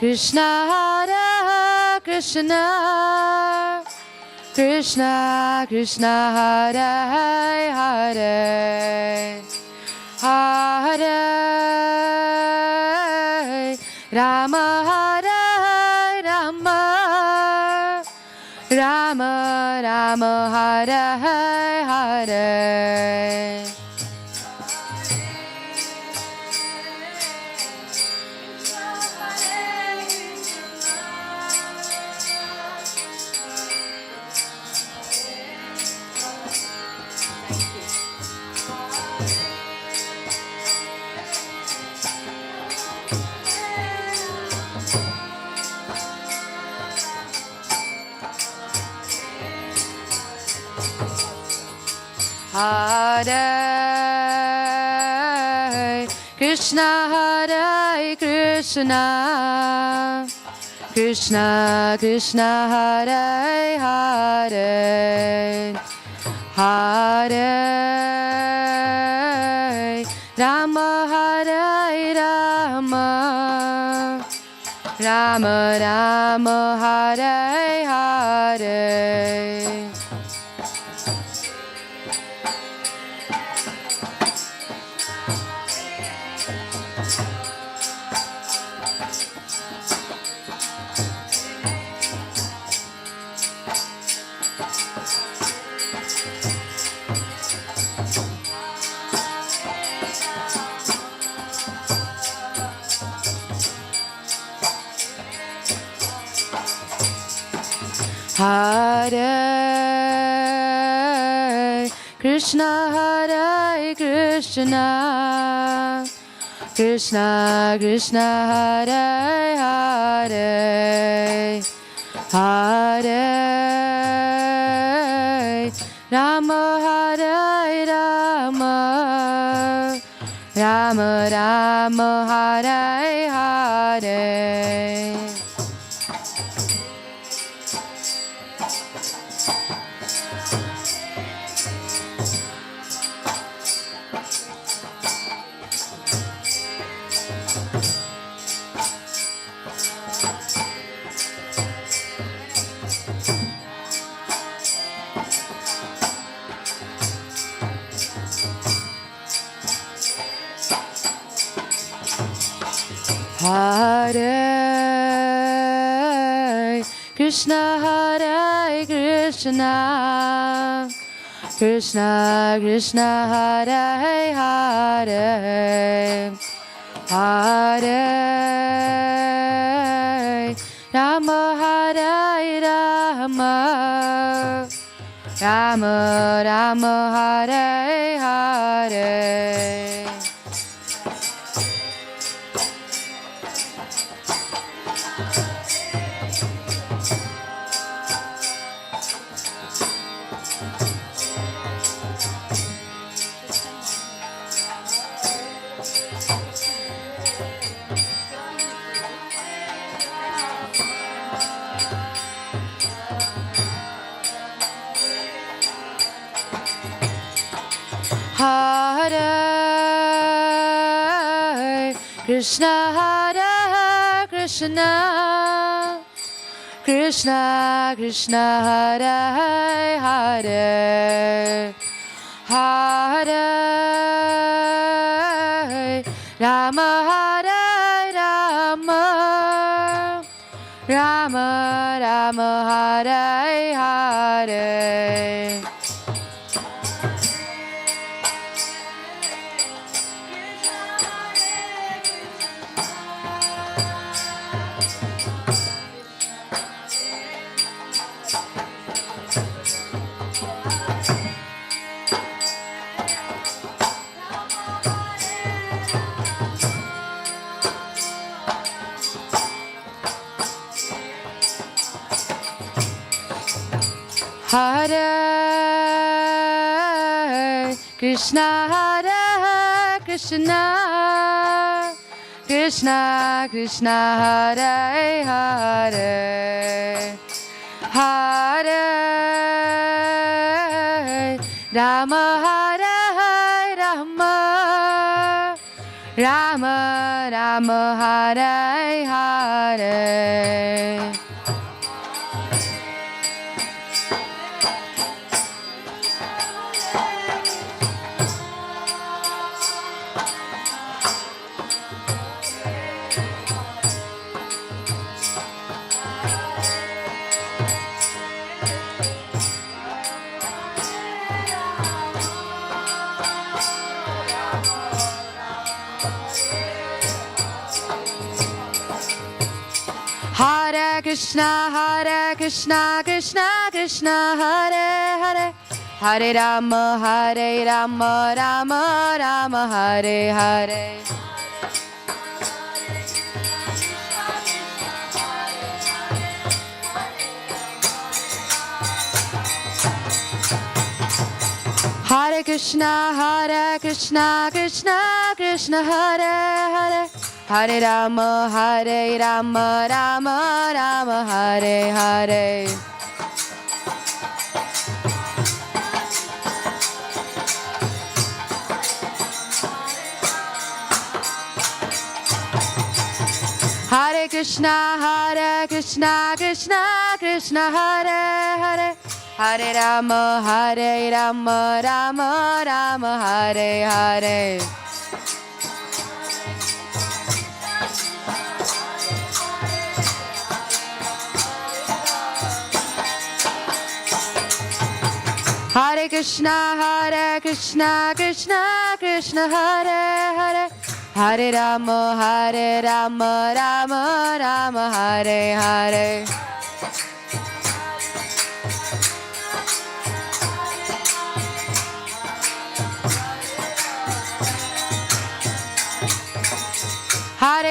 Krishna Hare Krishna, Krishna Krishna Hare Hare, Hare Rama Hare Rama, Rama Rama Hare Hare. Hare Krishna, Hare Krishna, Krishna Krishna Hare Hare, Hare Rama Hare Rama, Rama Rama Hare Hare. Hare Krishna, Hare Krishna, Krishna Krishna Hare Hare, Hare Rama Hare Rama, Rama Rama Hare Hare. Hare Krishna, Hare Krishna, Krishna Krishna Hare Hare, Hare Rama Hare Rama, Rama Rama Hare Hare. Hare Krishna, Hare Krishna, Krishna Krishna Hare Hare, Hare Rama Hare Rama, Rama Rama Hare Hare. Hare Krishna, Hare Krishna, Krishna Krishna Hare Hare, Hare Rama Hare Rama, Rama Rama Hare Hare. Hare Krishna, Krishna Krishna, Hare Hare. Hare Rama, Rama Rama, Hare Hare. Hare Krishna, Krishna Krishna, Hare Hare. Hare Rama, Rama Rama, Hare Hare. Hare Krishna, Krishna Krishna, Hare Hare. Hare Rama, Rama Rama, Hare Hare. Hare Krishna, Krishna Krishna, Hare Hare. Hare Rama, Rama Rama, Hare Hare.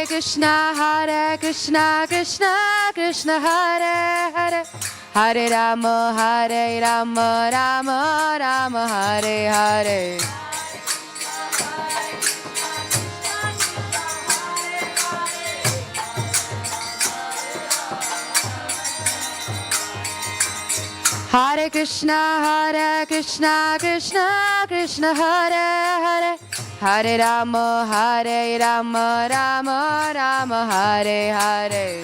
Hare Krishna, Krishna Hare Hare. Hare Rama, Rama Rama, Hare Hare. Hare Krishna, Krishna Hare Hare. Hare Rama, Rama Rama, Hare Hare.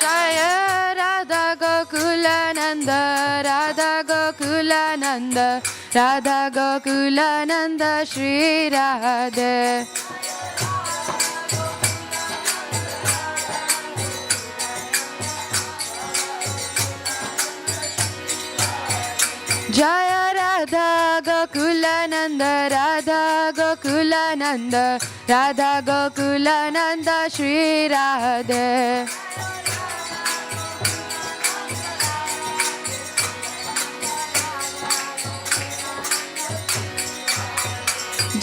Jaya Radha Gokulananda, Radha Gokulananda, Radha Gokulananda, Shri Radhe. Jaya Radha Gokulananda, Radha Gokulananda, Radha Gokulananda, Shri Radhe.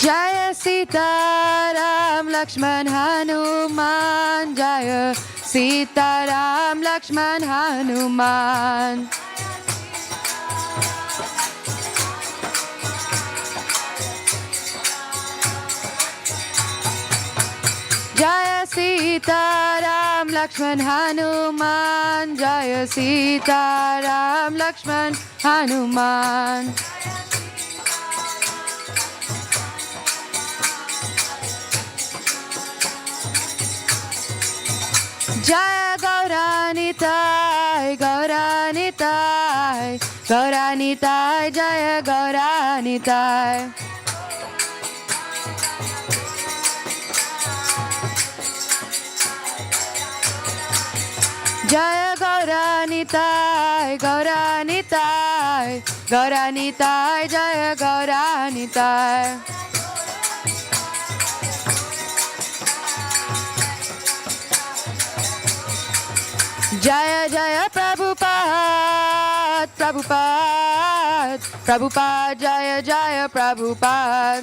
Jaya Sita Ram Lakshman Hanuman, Jaya Sita Ram Lakshman Hanuman. Jaya Sita Ram Lakshman Hanuman, Jaya Sita Ram Lakshman Hanuman. Jaya Gauranitai, Gauranitai, Gauranitai, Jaya Gauranitai. Jaya Gauranitai, Gauranitai, Gauranitai, Jaya Gauranitai. Jaya Jaya Prabhupada, Prabhupada, Prabhupada, Jaya Jaya Prabhupada.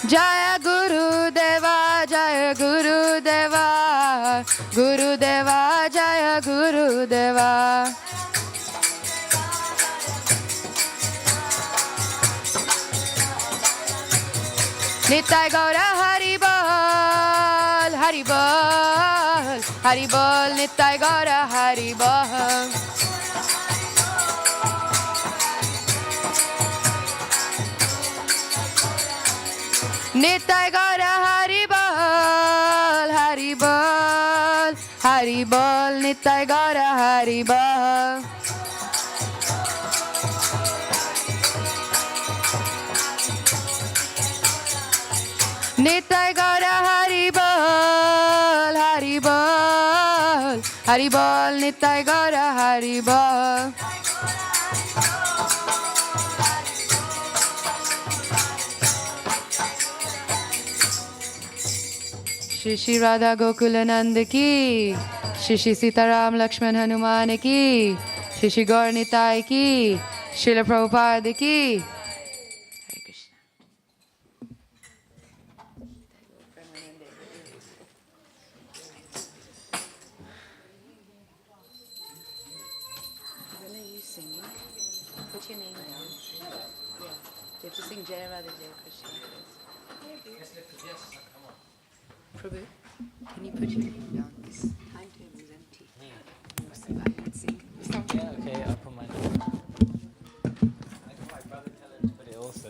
Jaya Guru Deva, Jaya Guru Deva, Guru Deva, Jaya Guru Deva. Nitai Gaura Haribo, Haribol, Haribol, Nitai Gaura Haribol. Nitai Gaura Haribol, Haribol, Haribol, Nitai Gaura Haribol. Nitai Gaura Haribol, Haribol, Haribol, Nitai Gaura Haribol. Shri Radha Gokulananda ki, Shri Sitaram Lakshman Hanuman ki, Shri Gaur Nitai ki, Srila Prabhupada ki. Hare Krishna. When are you singing? Put your name down. Yeah. You have to sing Jaya Radha Jaya Krishna. Prabhu, can you put your name down? This timetable is empty. So I can sing. Yeah, okay, I'll put my name. I got my brother tell him to put it also.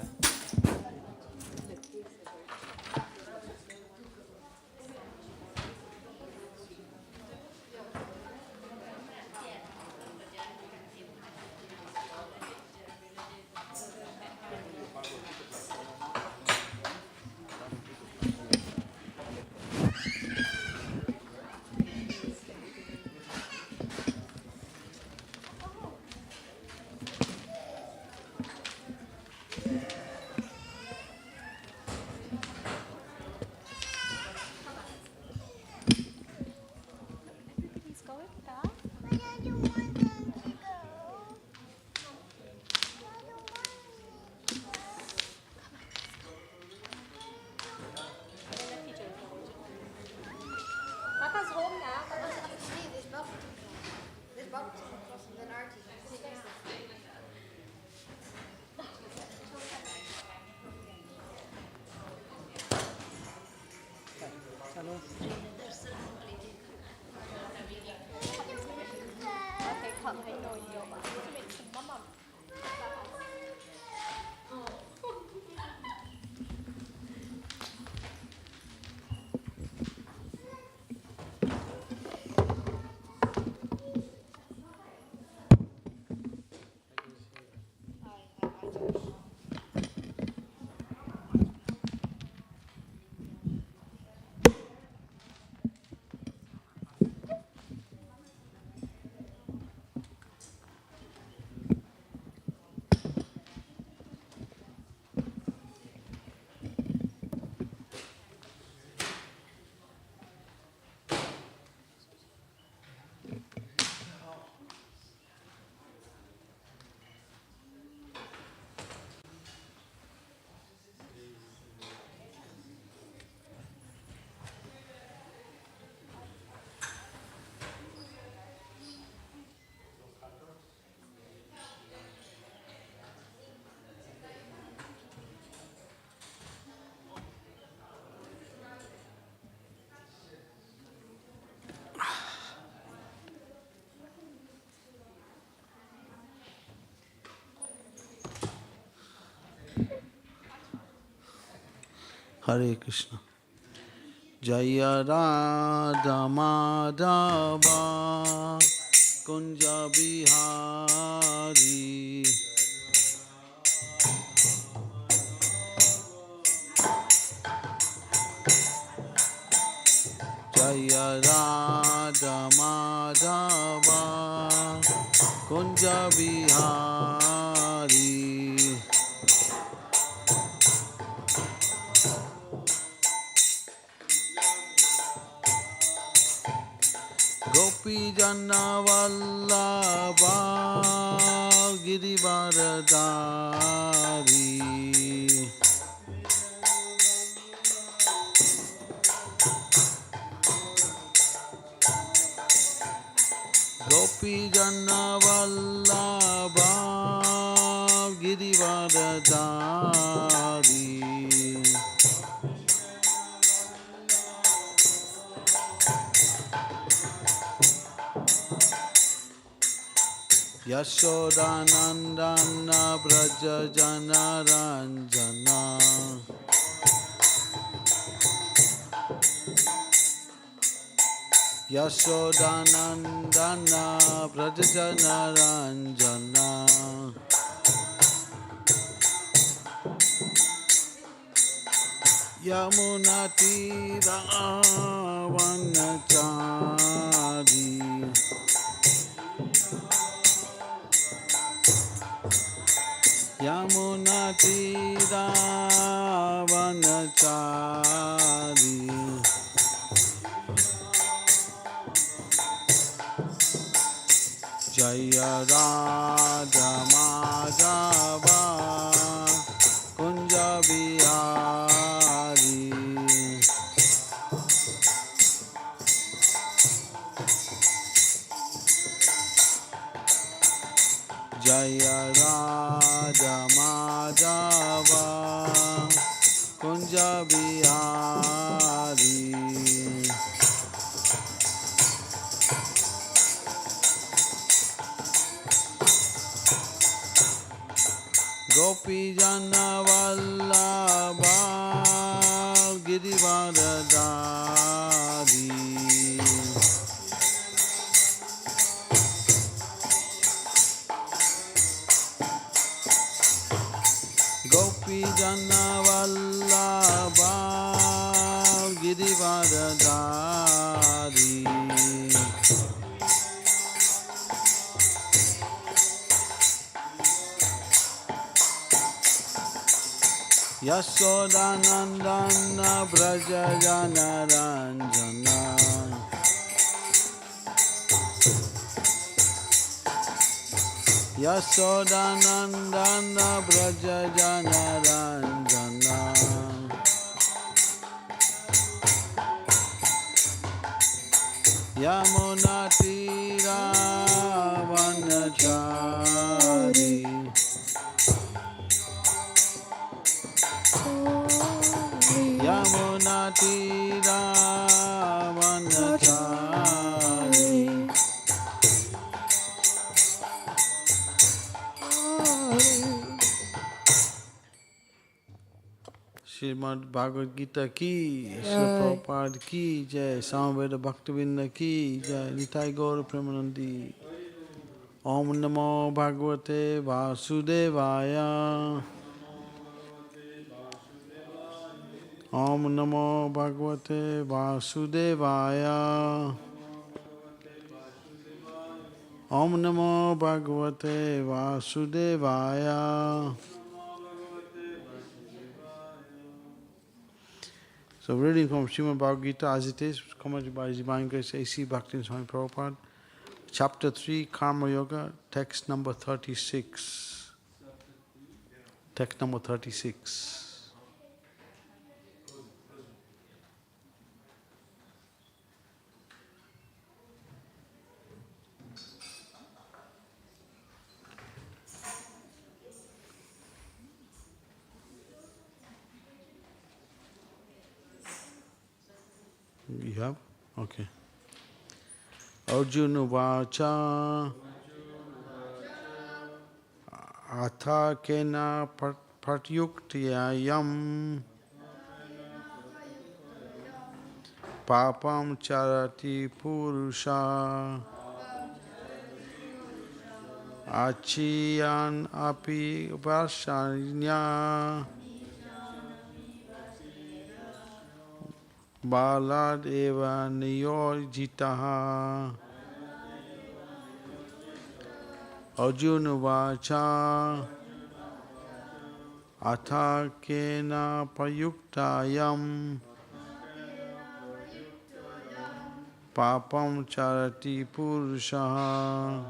Hare Krishna. Jaya Radha Madhava Kunja Bihari. Jaya Radha Madhava Kunja Bihari. Gopi Jana Vallabha Girivaradari. Gopi Jana Vallabha Girivaradari. Yashodanandana Braja Jana Ranjana Yashodanandana Braja Jana Ranjana Yamunatira Vanachari Yamunatira Vanachari Jaya Radha Madhava Kunja Bihari Jaya Radha Madhava Kunja Bihari Gopi Jana Vallabha Girivardhari Gopi Jana Vallabha Girivardhari Yashodanandana Braja Jana Ranjana Yashodanandana Braja Jana Ranjana Yamunatira Vanachari Yamunatira Vanachari Srimad Bhagavad Gita ki, Srila Prabhupada ki jai, Samaveda Bhaktivedanta ki jai, Nitai Gaura Premanandi. Om Namo Bhagavate Vasudevaya. Om Namo Bhagavate Vasudevaya. Om Namo Bhagavate Vasudevaya. So reading from Srimad Bhagavad Gita as it is, commented by His Divine Grace A.C. Bhaktivinoda Swami Prabhupada, Chapter 3, Karma Yoga, text number 36. Text number 36. You have? Okay. Arjuna Vacha Atha Kena Pratyuktayam Papam Charati Purusha Achiyan Api Varshanya Balad eva niyorjitaha Arjuna vacha Atha kena payuktayam Papam charati purushaha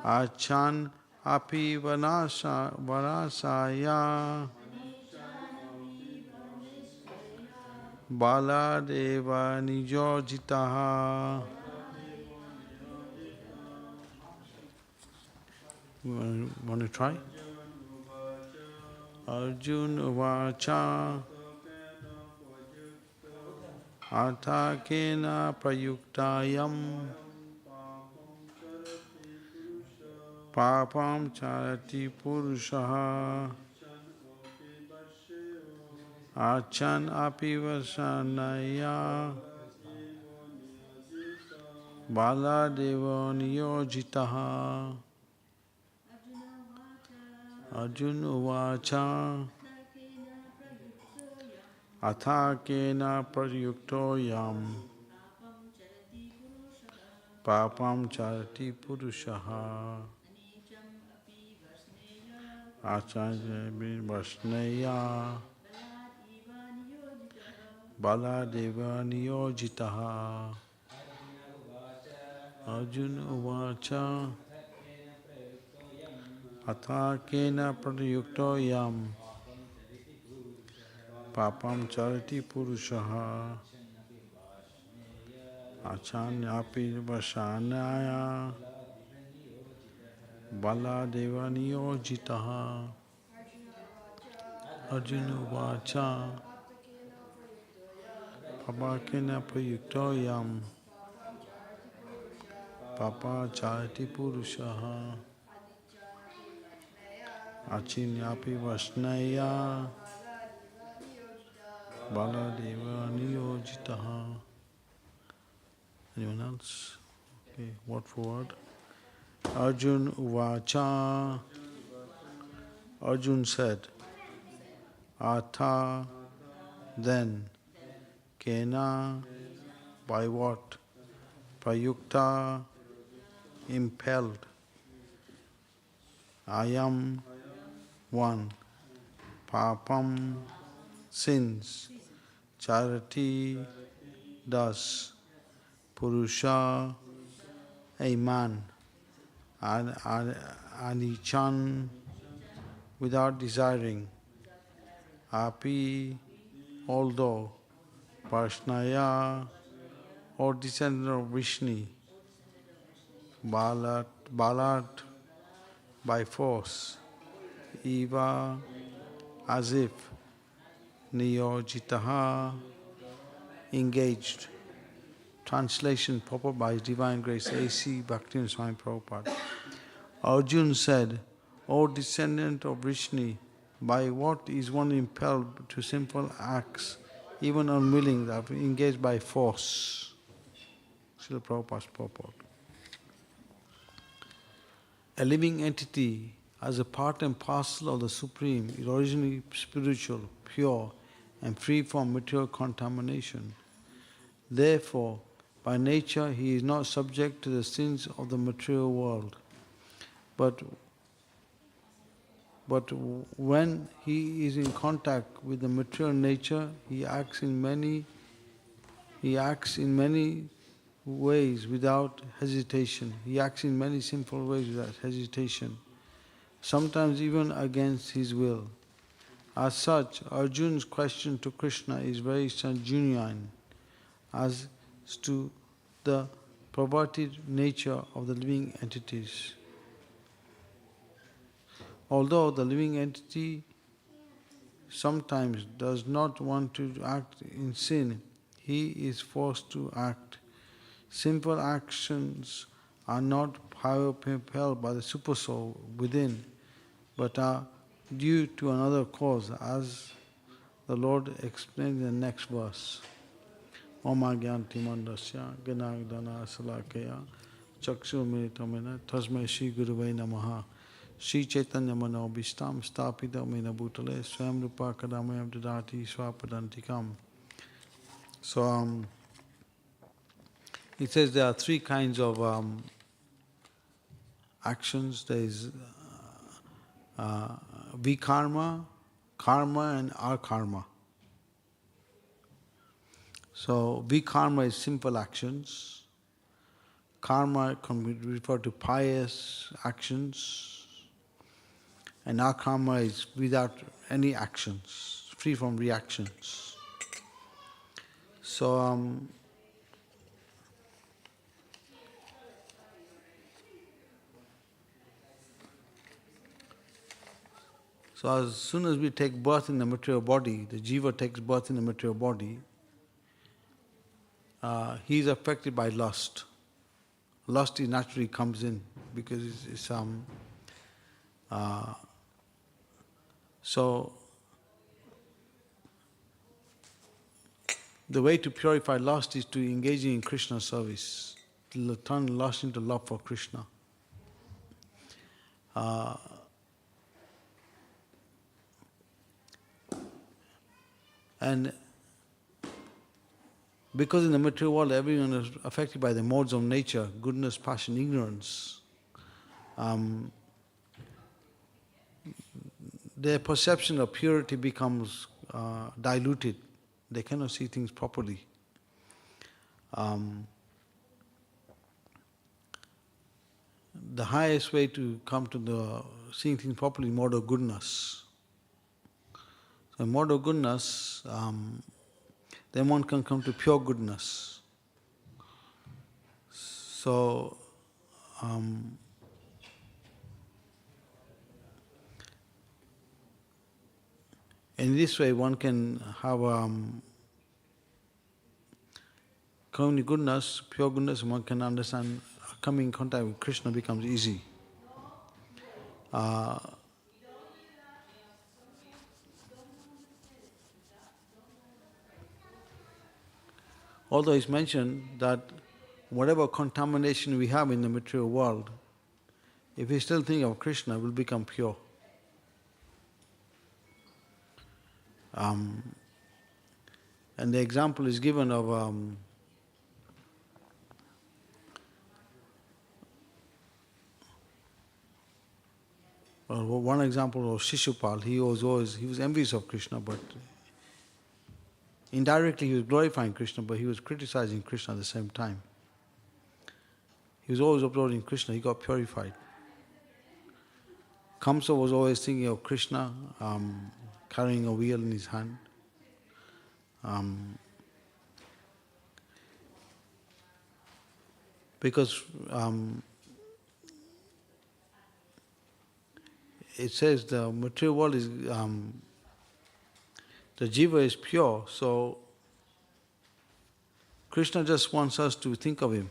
Achan api vanasaya Baladeva nijojitaha. Want to try? Arjuna vacha Atha kena prayuktayam Papam charati purushaha achan api vasanaya bala deva niyojitaha. Arjuna uvacha atha kena prayukto yam papam charati purushaha acharya vasneya bala deva niyojitaha. Arjuna uvacha atha kena prayukto yam papam charati purushaha achanyapi vasanaya bala deva niyojitaha. Arjuna uvacha papakena prayukto yam papa charati purushaha achinyapi vasnaya baladeva niyojitaha. Anyone else? Okay, word for word. Arjun uvacha. Arjun said, Atha, then, kena, by what? Prayukta, impelled. I am one. Papam, sins. Charity, does. Purusha, a man. Anichan, without desiring. Api, although. Parshnaya, or descendant of Vishnu. Balat, by force. Eva, as if. Niyojitaha, engaged. Translation proper by His Divine Grace A.C. Bhaktivedanta Swami Prabhupada. Arjun said, O descendant of Vishnu, by what is one impelled to simple acts, even unwilling, that engaged by force? Srila Prabhupada's purport. A living entity, as a part and parcel of the Supreme, is originally spiritual, pure, and free from material contamination. Therefore, by nature, he is not subject to the sins of the material world. But when he is in contact with the material nature, he acts in many ways without hesitation. He acts in many sinful ways without hesitation, sometimes even against his will. As such, Arjun's question to Krishna is very genuine as to the perverted nature of the living entities. Although the living entity sometimes does not want to act in sin, he is forced to act. Simple actions are not propelled by the supersoul within, but are due to another cause, as the Lord explained in the next verse. Oma gyanti mandasya ganagdana salakaya chakshu miritamena tasmai Shri Guruvai namaha Shri Chaitanya manobishtam stapita mena bhutale swayam rupa kadamayam dadati swapadantikam. So it says there are three kinds of actions. There is vikarma, karma and akarma. So vikarma is simple actions. Karma can be referred to pious actions. And akarma is without any actions, free from reactions. So as soon as we take birth in the material body, the jiva takes birth in the material body, he is affected by lust. Lust naturally comes in because So, the way to purify lust is to engage in Krishna service, to turn lust into love for Krishna. And because in the material world everyone is affected by the modes of nature, goodness, passion, ignorance, their perception of purity becomes diluted. They cannot see things properly. The highest way to come to the seeing things properly is mode of goodness. So mode of goodness, then one can come to pure goodness. So, in this way one can have coming to goodness, pure goodness, one can understand coming in contact with Krishna becomes easy. Although it's mentioned that whatever contamination we have in the material world, if we still think of Krishna, will become pure. And the example is given of one example of Shishupal. He was envious of Krishna, but indirectly he was glorifying Krishna, but he was criticizing Krishna at the same time. He was always uploading Krishna, he got purified. Kamsa was always thinking of Krishna, carrying a wheel in his hand. Because it says the material world is, the jiva is pure, so Krishna just wants us to think of him.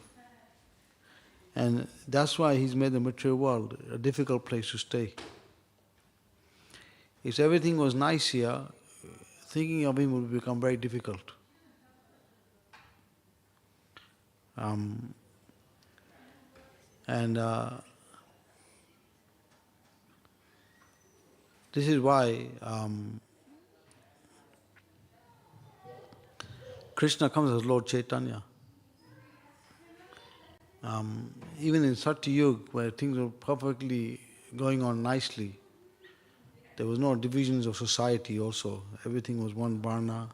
And that's why he's made the material world a difficult place to stay. If everything was nice here, thinking of him would become very difficult. This is why Krishna comes as Lord Chaitanya. Even in Satya Yuga, where things were perfectly going on nicely, there was no divisions of society also. Everything was one varna.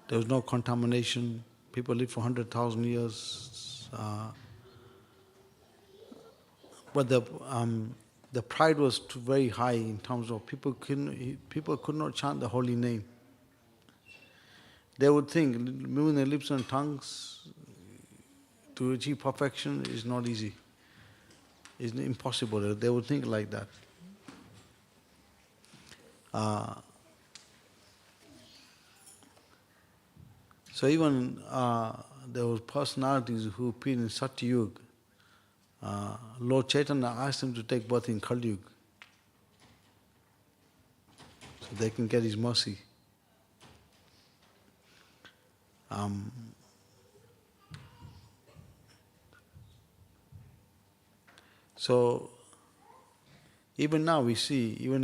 There was no contamination. People lived for 100,000 years. But the pride was very high in terms of people could not chant the holy name. They would think moving their lips and tongues to achieve perfection is not easy. It's impossible. They would think like that. So even there were personalities who appeared in Satya Yuga. Lord Chaitanya asked him to take birth in Kali Yuga so they can get his mercy. So even now we see, even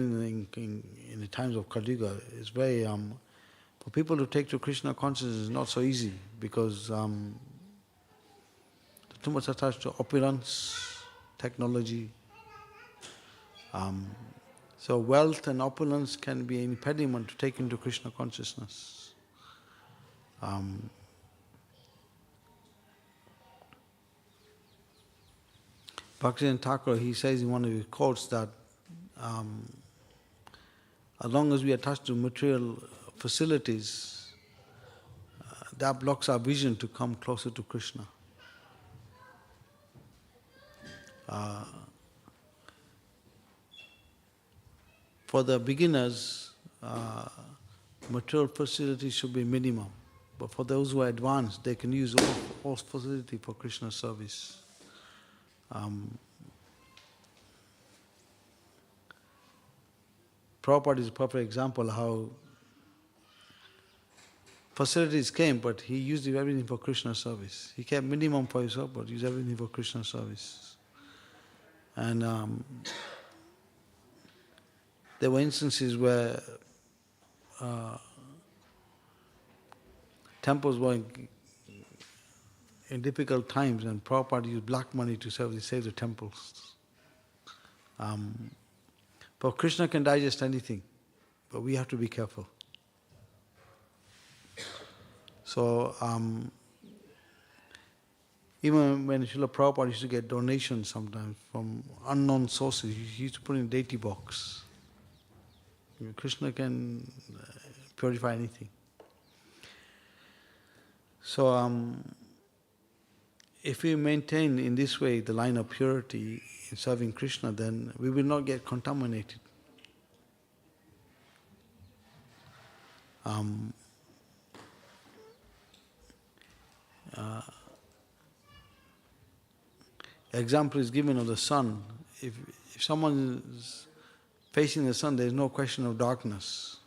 in the times of Kali Yuga, it's very for people to take to Krishna consciousness is not so easy because too much attached to opulence, technology. So wealth and opulence can be an impediment to take into Krishna consciousness. Bhaktivedanta Thakur, he says in one of his quotes that as long as we are attached to material facilities, that blocks our vision to come closer to Krishna. For the beginners, material facilities should be minimum, But for those who are advanced, they can use all facility for Krishna service. Prabhupada is a perfect example how facilities came, but he used everything for Krishna service. He kept minimum for himself, but used everything for Krishna service. And there were instances where temples were in difficult times, and Prabhupada used black money to save the temples. But Krishna can digest anything, but we have to be careful. So, even when Srila Prabhupada used to get donations sometimes from unknown sources, he used to put in deity box. Krishna can purify anything. So, if we maintain in this way the line of purity in serving Krishna, then we will not get contaminated. Example is given of the sun. If someone is facing the sun, there is no question of darkness.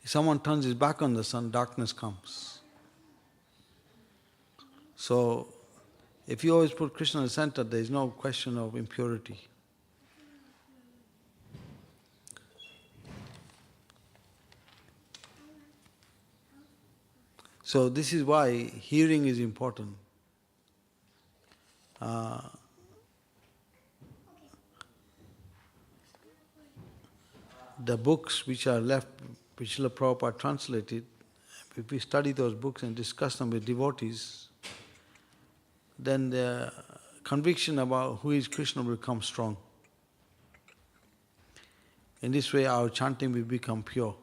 If someone turns his back on the sun, darkness comes. So, if you always put Krishna in the center, there is no question of impurity. So this is why hearing is important. The books which are left, which Srila Prabhupada translated, if we study those books and discuss them with devotees, then the conviction about who is Krishna will become strong. In this way, our chanting will become pure.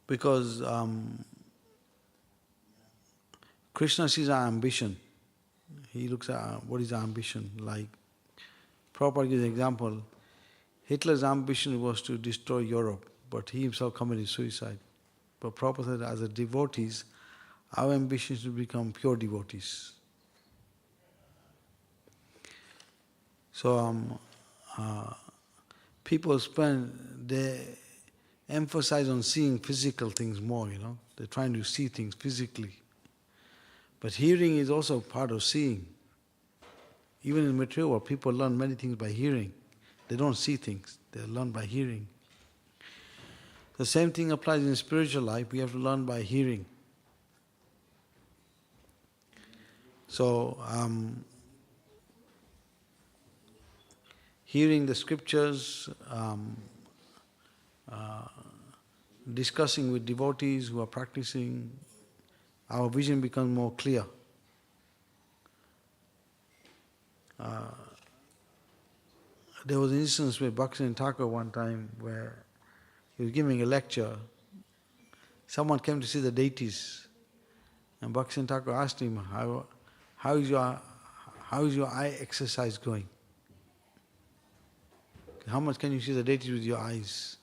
Because Krishna sees our ambition. He looks at what is our ambition. Like Prabhupada gives an example. Hitler's ambition was to destroy Europe, but he himself committed suicide. But Prabhupada said, as a devotees, our ambition is to become pure devotees. So people they emphasize on seeing physical things more, They're trying to see things physically. But hearing is also part of seeing. Even in material world, people learn many things by hearing. They don't see things, they learn by hearing. The same thing applies in spiritual life. We have to learn by hearing. So, hearing the scriptures, discussing with devotees who are practicing, our vision becomes more clear. There was an instance with Bhaktivedanta Thakur one time where he was giving a lecture. Someone came to see the deities, and Bhaktivedanta Thakur asked him, how is your eye exercise going? How much can you see the deities with your eyes?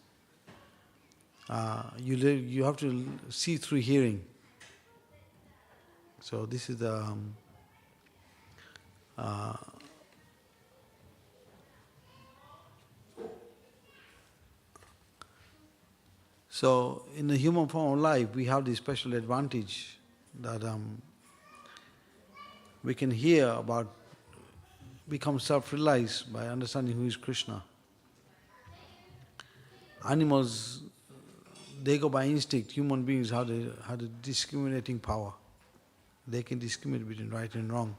You have to see through hearing. So this is the so in the human form of life, we have this special advantage that we can hear about, become self-realized by understanding who is Krishna. Animals, they go by instinct. Human beings have the discriminating power. They can discriminate between right and wrong.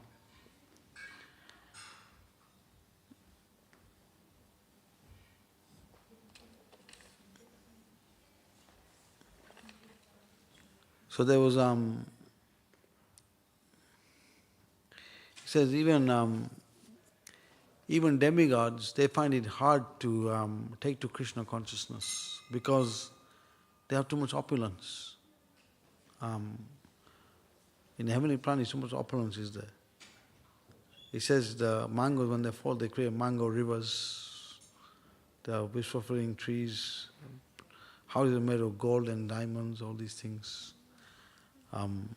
So there was, he says even demigods, they find it hard to take to Krishna consciousness because they have too much opulence. In the heavenly planet, so much opulence is there. He says the mangoes, when they fall, they create mango rivers. There are wish-fulfilling trees. Houses are made of gold and diamonds, all these things. On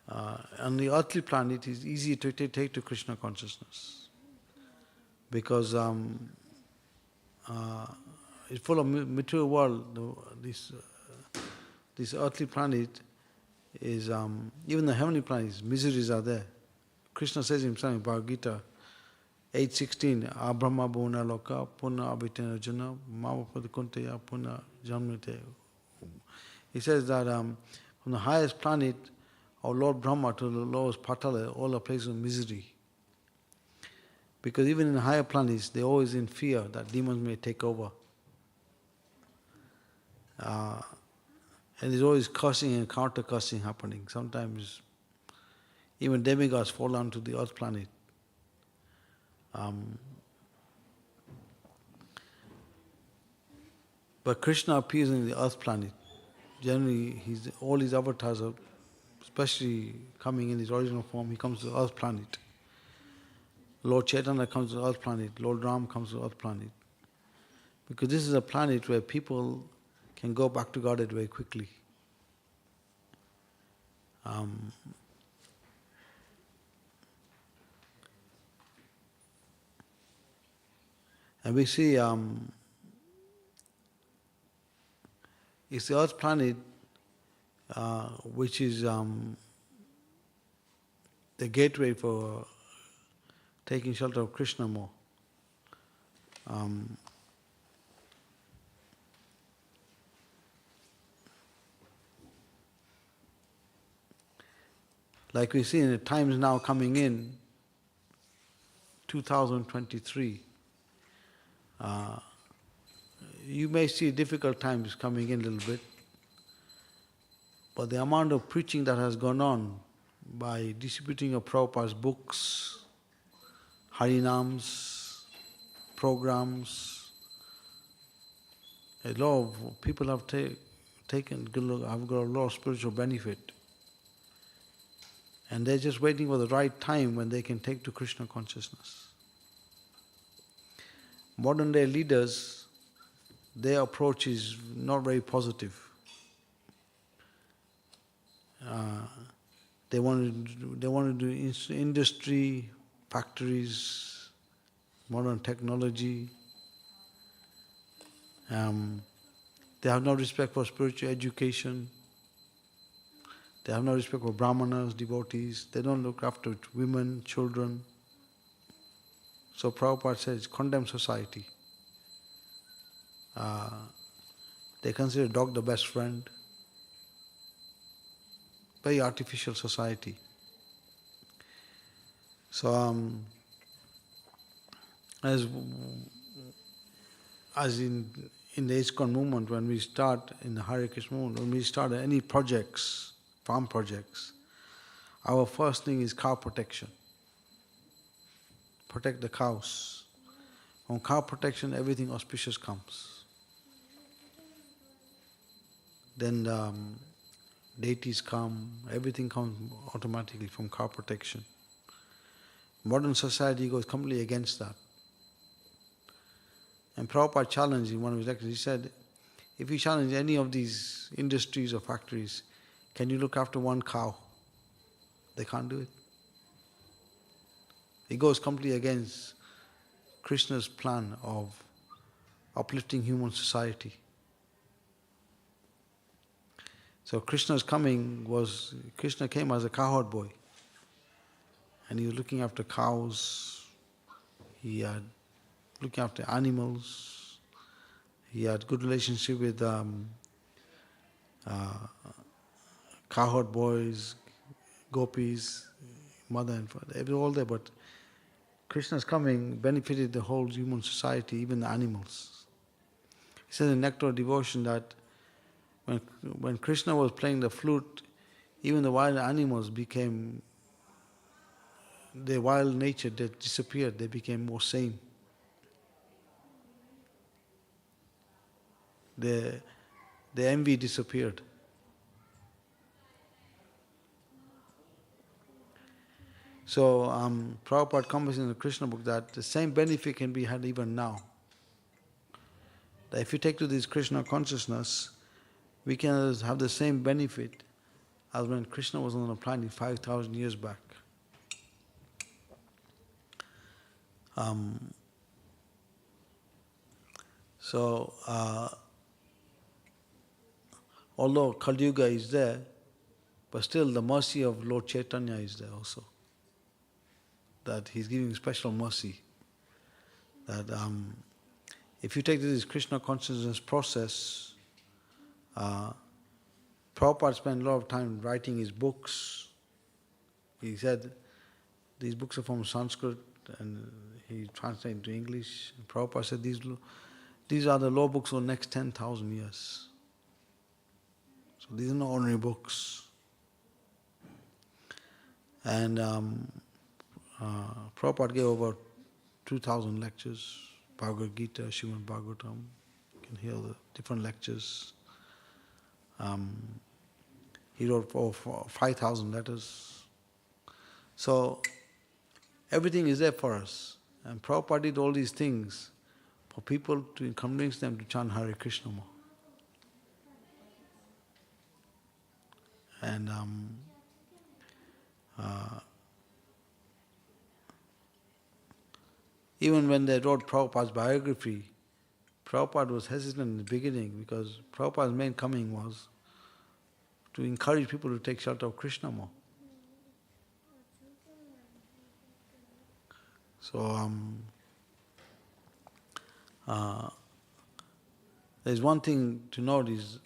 the earthly planet, it is easy to take to Krishna consciousness because it's full of material world. This earthly planet is, even the heavenly planets, miseries are there. Krishna says himself in Bhagavad Gita 8:16, Abrahma bhuna loka puna abhitena jana mavapadikuntaya puna jamnate. He says that from the highest planet of Lord Brahma to the lowest Patala, all are places of misery. Because even in higher planets, they're always in fear that demons may take over. And there's always cursing and counter-cursing happening. Sometimes even demigods fall onto the earth planet. But Krishna appears in the earth planet. Generally, all his avatars are, especially coming in his original form, he comes to the earth planet. Lord Chaitanya comes to the earth planet. Lord Ram comes to the earth planet. Because this is a planet where people can go back to Godhead very quickly. And we see it's the earth planet which is the gateway for taking shelter of Krishna more. Like we see in the times now coming in, 2023, you may see difficult times coming in a little bit, but the amount of preaching that has gone on by distributing of Prabhupada's books, Harinams, programs, a lot of people have have got a lot of spiritual benefit. And they're just waiting for the right time when they can take to Krishna consciousness. Modern day leaders, their approach is not very positive. They want to do industry, factories, modern technology. They have no respect for spiritual education. They have no respect for brahmanas, devotees. They don't look after women, children. So Prabhupada says, condemn society. They consider dog the best friend. Very artificial society. So, as in the ISKCON movement, when we start in the Hare Krishna movement, when we start any projects, farm projects, our first thing is cow protection. Protect the cows. From cow protection, everything auspicious comes. Then deities come, everything comes automatically from cow protection. Modern society goes completely against that. And Prabhupada challenged in one of his lectures, he said, if you challenge any of these industries or factories, can you look after one cow? They can't do it. It goes completely against Krishna's plan of uplifting human society. So Krishna came as a cowherd boy. And he was looking after cows, he had looking after animals, he had good relationship with cowherd boys, gopis, mother and father, they were all there, but Krishna's coming benefited the whole human society, even the animals. He says in Nectar of Devotion that when Krishna was playing the flute, even the wild animals became, their wild nature that disappeared, they became more sane. The envy disappeared. So Prabhupada comments in the Krishna book that the same benefit can be had even now. That if you take to this Krishna consciousness, we can have the same benefit as when Krishna was on the planet 5,000 years back. Although Kali Yuga is there, but still the mercy of Lord Chaitanya is there also. That he's giving special mercy. That if you take this Krishna consciousness process, Prabhupada spent a lot of time writing his books. He said these books are from Sanskrit and he translated into English. Prabhupada said these are the law books for the next 10,000 years. So these are not ordinary books. And Prabhupada gave over 2,000 lectures, Bhagavad Gita, Srimad Bhagavatam. You can hear the different lectures. He wrote over 5,000 letters. So everything is there for us. And Prabhupada did all these things for people to convince them to chant Hare Krishna more. And even when they wrote Prabhupada's biography, Prabhupada was hesitant in the beginning because Prabhupada's main coming was to encourage people to take shelter of Krishna more. So there's one thing to note is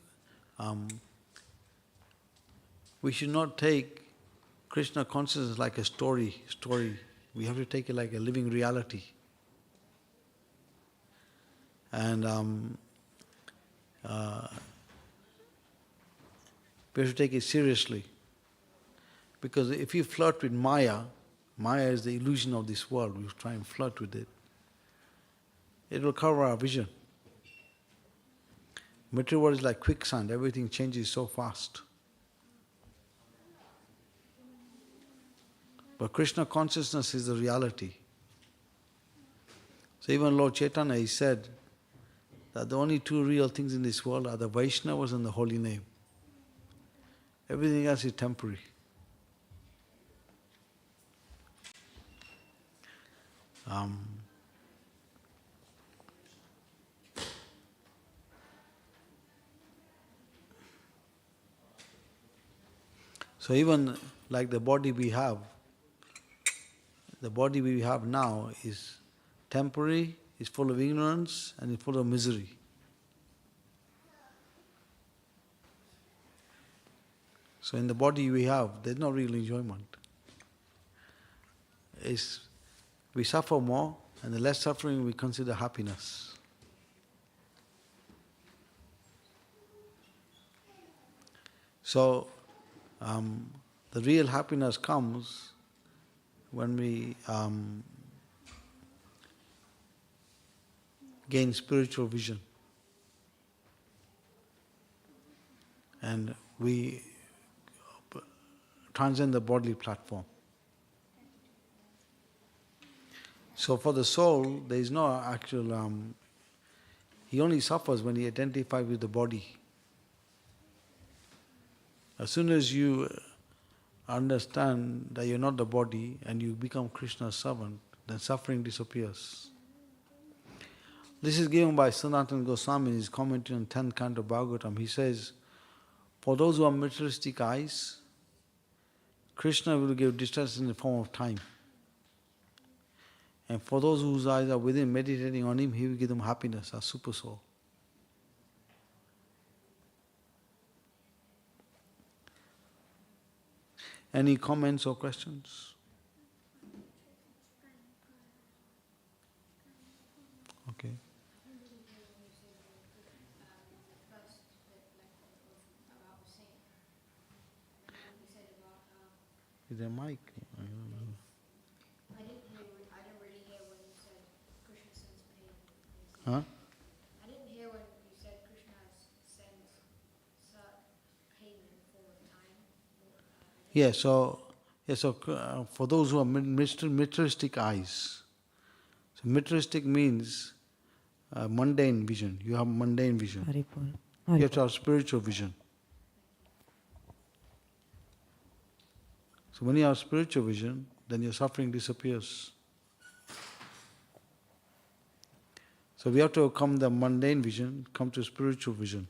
we should not take Krishna consciousness like a story. We have to take it like a living reality. And we have to take it seriously. Because if you flirt with Maya, Maya is the illusion of this world, we try and flirt with it, it will cover our vision. Material world is like quicksand, everything changes so fast. But Krishna consciousness is the reality. So even Lord Chaitanya, he said that the only two real things in this world are the Vaishnavas and the holy name. Everything else is temporary. So even like the body we have now is temporary, is full of ignorance, and is full of misery. So in the body we have, there's no real enjoyment. We suffer more, and the less suffering we consider happiness. So the real happiness comes when we gain spiritual vision. And we transcend the bodily platform. So for the soul, there is no actual, he only suffers when he identifies with the body. As soon as you understand that you're not the body and you become Krishna's servant, then suffering disappears. This is given by Sanatana Goswami in his commentary on 10th canto Bhagavatam. He says, for those who have materialistic eyes, Krishna will give distress in the form of time. And for those whose eyes are within, meditating on him, he will give them happiness, a super soul. Any comments or questions? Okay. Is there a mic? I don't know. I didn't really hear when you said Krishna sends pain. Huh? I didn't hear when you said Krishna sends pain in the form of time. Yeah, so Yeah, so for those who are materialistic eyes, so materialistic means mundane vision. You have mundane vision. Haripol. You have to have spiritual vision. So when you have spiritual vision, then your suffering disappears. So we have to overcome the mundane vision, come to spiritual vision.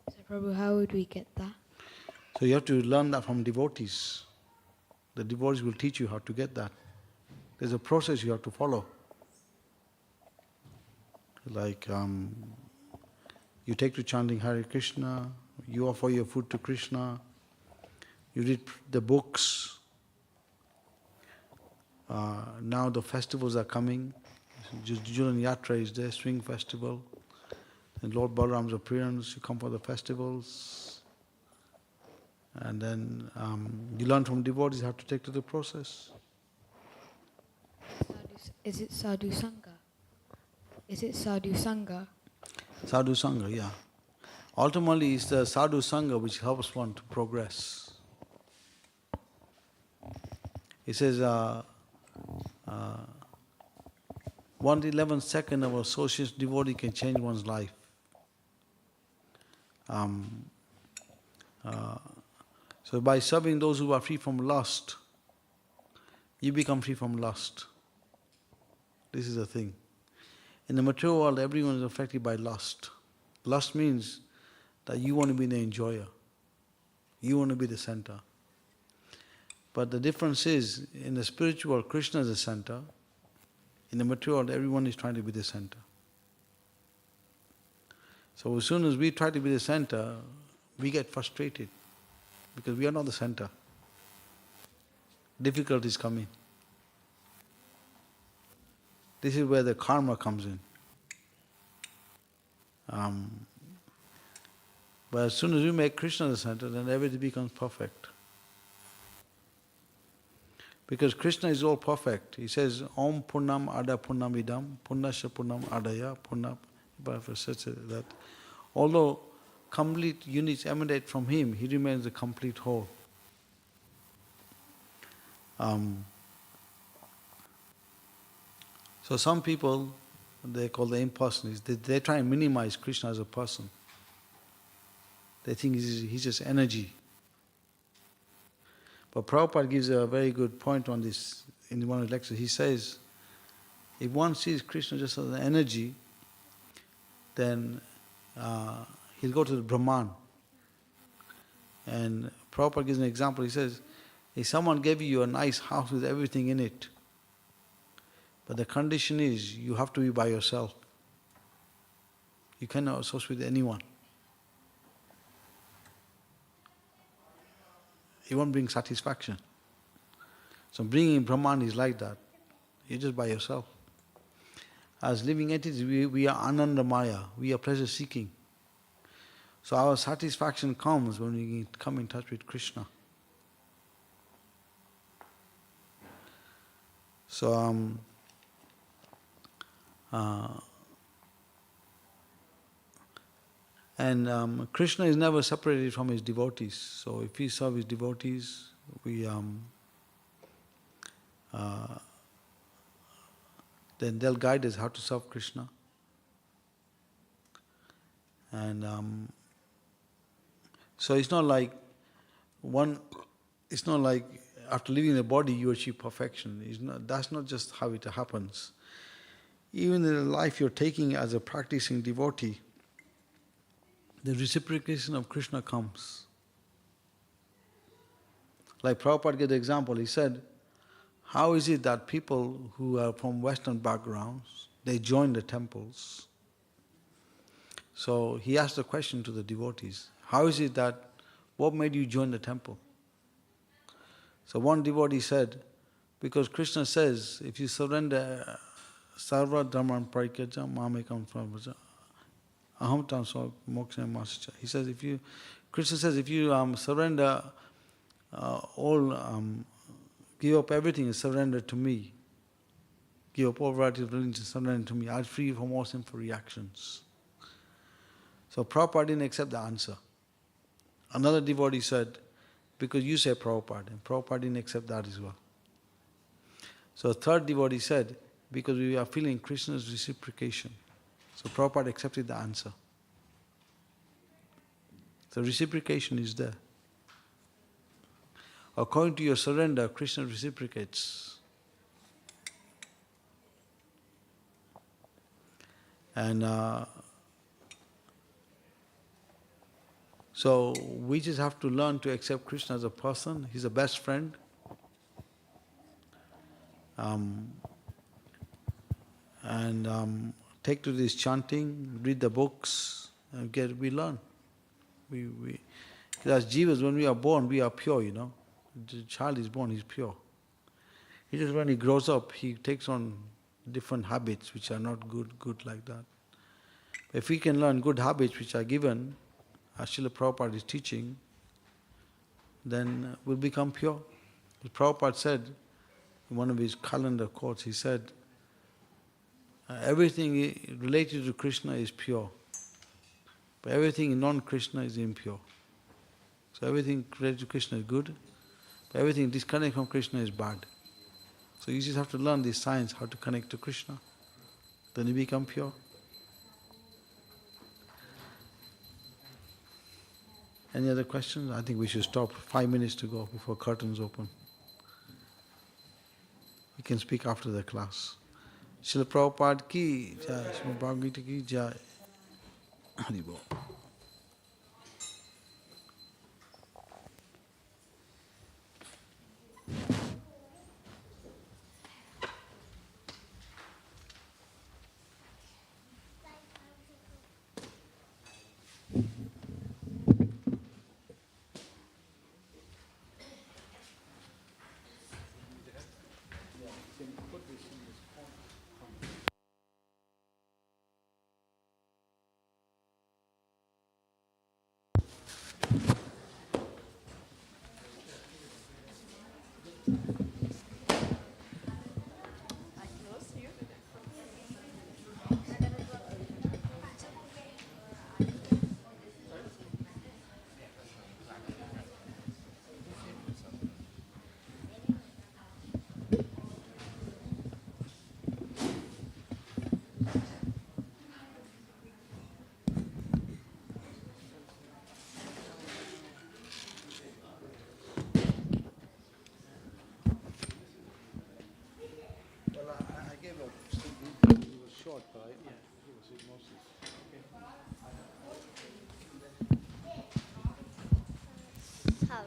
So Prabhu, how would we get that? So you have to learn that from devotees. The devotees will teach you how to get that. There's a process you have to follow. Like you take to chanting Hare Krishna, you offer your food to Krishna, you read the books. Now the festivals are coming. Julan Yatra is there, swing festival. And Lord Balaram's appearance, you come for the festivals. And then you learn from devotees how to take to the process. Is it Sadhu Sangha? Is it Sadhu Sangha? Sadhu Sangha, yeah. Ultimately, it's the Sadhu Sangha which helps one to progress. It says, 1/11 second of association devotee can change one's life. So by serving those who are free from lust, you become free from lust. This is the thing. In the material world, everyone is affected by lust. Lust means that you want to be the enjoyer. You want to be the center. But the difference is, in the spiritual world, Krishna is the center. In the material world, everyone is trying to be the center. So as soon as we try to be the center, we get frustrated because we are not the center. Difficulties come in. This is where the karma comes in. But as soon as we make Krishna the center, then everything becomes perfect. Because Krishna is all perfect. He says, Om Purnam Ada Purnam Idam, Purnasya Purnam Adaya, Purnam, that. Although complete units emanate from him, he remains a complete whole. So some people, they call the impersonalists, they try and minimize Krishna as a person. They think he's just energy. But Prabhupada gives a very good point on this in one of his lectures. He says, if one sees Krishna just as an energy, then he'll go to the Brahman. And Prabhupada gives an example. He says, if someone gave you a nice house with everything in it, but the condition is you have to be by yourself. You cannot associate with anyone. It won't bring satisfaction. So bringing Brahman is like that. You're just by yourself. As living entities, we are anandamaya, we are pleasure seeking. So our satisfaction comes when we come in touch with Krishna. So Krishna is never separated from his devotees. So if we serve his devotees, we then they'll guide us how to serve Krishna. And so it's not like after leaving the body you achieve perfection. That's not just how it happens. Even in the life you're taking as a practicing devotee, the reciprocation of Krishna comes. Like Prabhupada gave the example, he said, how is it that people who are from Western backgrounds, they join the temples? So he asked a question to the devotees, how is it that, what made you join the temple? So one devotee said, because Krishna says, if you surrender sarva dharman parikyaja mamekam svabhaja aham tanso moksha masacha. He says, Krishna says, if you surrender give up everything and surrender to me, give up all varieties of religion, surrender to me, I'll free you from all sinful reactions. So Prabhupada didn't accept the answer. Another devotee said, because you say Prabhupada, and Prabhupada didn't accept that as well. So a third devotee said, because we are feeling Krishna's reciprocation. So Prabhupada accepted the answer. So reciprocation is there. According to your surrender, Krishna reciprocates. And so we just have to learn to accept Krishna as a person. He's a best friend. And take to this chanting, read the books, and we learn. As jivas, when we are born, we are pure, you know. The child is born, he's pure. He just when he grows up, he takes on different habits which are not good like that. If we can learn good habits which are given, as Srila Prabhupada is teaching, then we'll become pure. As Prabhupada said in one of his calendar quotes, he said, everything related to Krishna is pure, but everything non-Krishna is impure. So everything related to Krishna is good, but everything disconnected from Krishna is bad. So you just have to learn this science, how to connect to Krishna. Then you become pure. Any other questions? I think we should stop. 5 minutes to go before curtains open. We can speak after the class. Srila Prabhupada ki jai, Srila Bhagavad Gita ki jai. Hari Bol. Short, but I gave a How?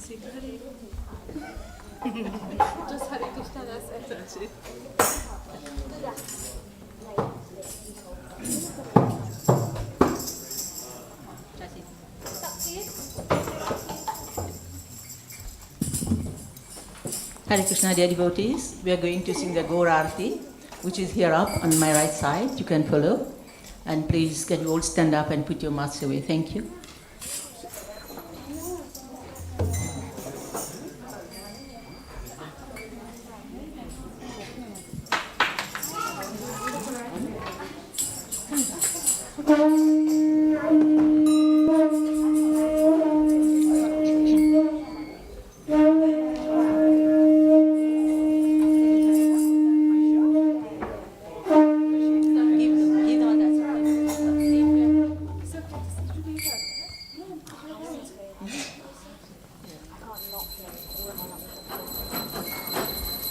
Hare Krishna, dear devotees. We are going to sing the Gaur Arati, which is here up on my right side. You can follow. And please, can you all stand up and put your masks away? Thank you.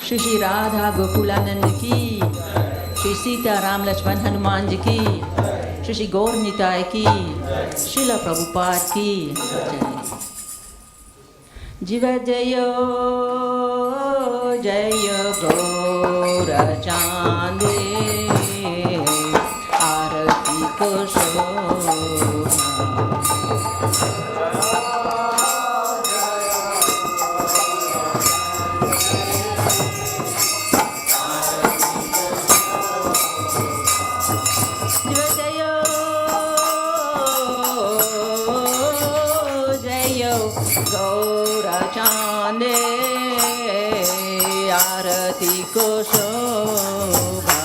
Shri Shri Radha Gokulanand ki, Shri Sita Ram Lakshman Hanuman ji ki, Shri Shri Gaur Nitai ki, Srila Prabhupada ki. Jiva Jayo Jayo Gaura Chande Arati Kushona. Gaura Chande Arati Ko Shobha.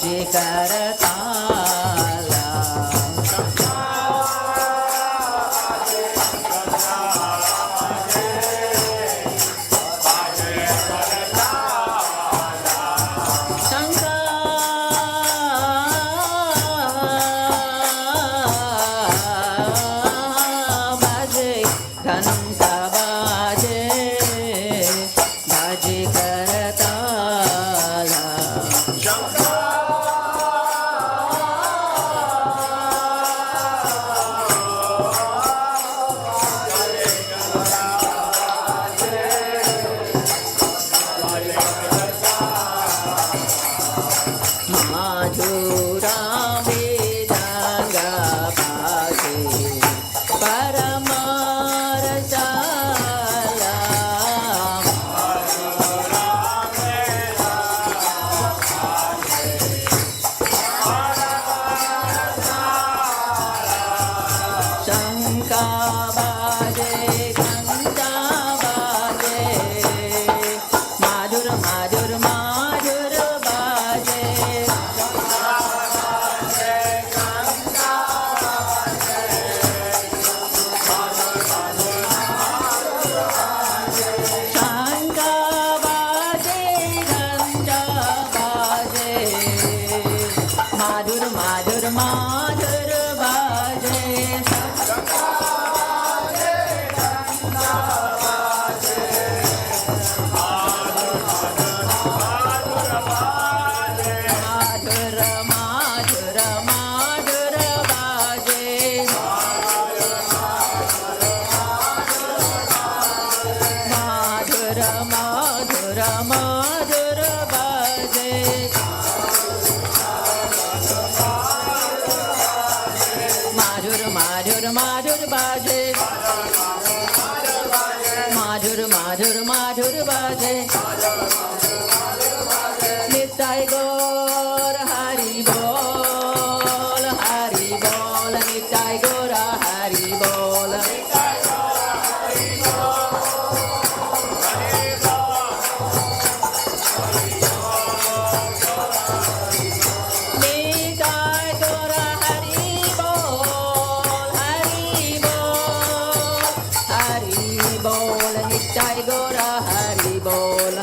बाजे करताला बाजे घंटा बाजे बाजे करताला माधुरा वेदांगा बाजे परमारसाला शंका बाजे घंटा बाजे माधुर माधुर माधुर बाजे शंका बाजे घंटा बाजे माधुर माधुर माधुर बाजे माधुर माधुर माधुर बाजे माधुर माधुर माधुर बाजे माधुर माधुर माधुर बाजे माधुर माधुर माधुर बाजे निताई गौर हरि बोल निताई गौर हरि बोल निताई गौर हरि बोल निताई गौर हरि बोल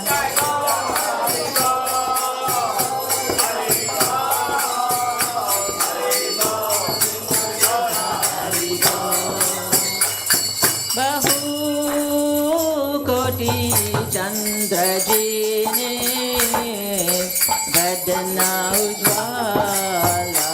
बहु कोटि चंद्र जीने बदना उज्वाला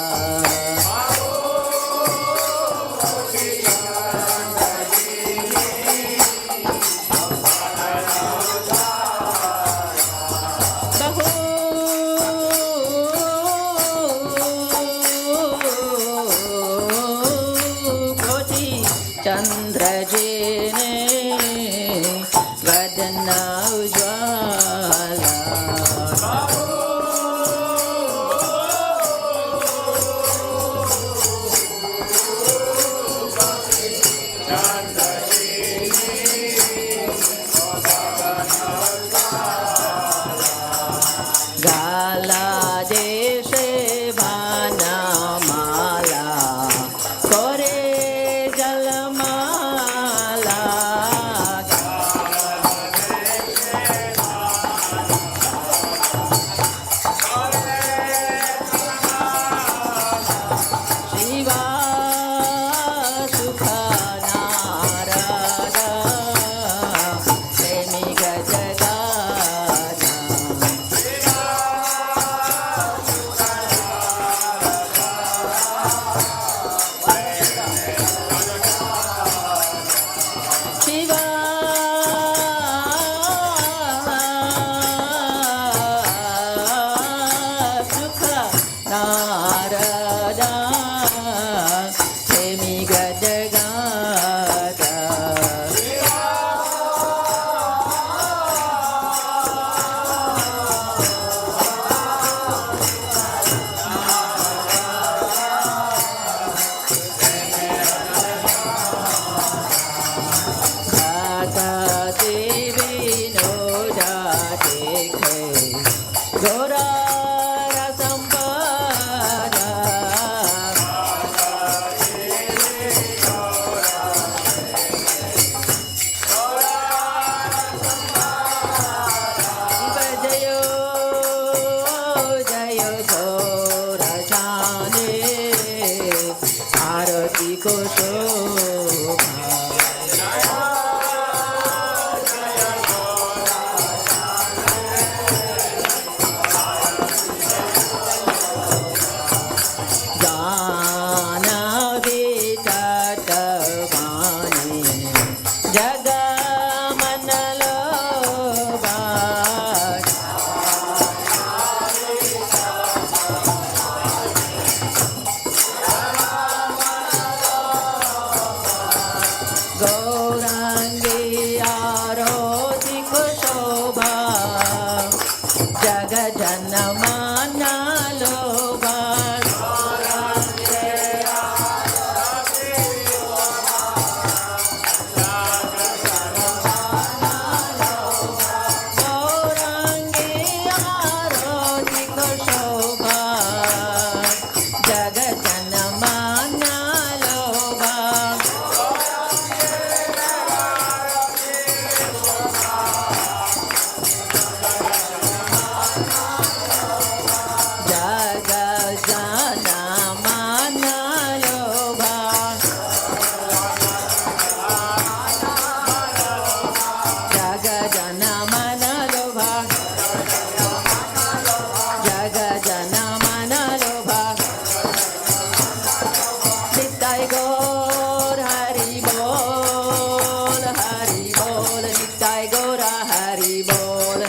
बहु कोटि चंद्र जीने वदना उज्वाला गाला देशे भाना माला करे जलमाला Hari Bol, Nitai Gora Hari Bol.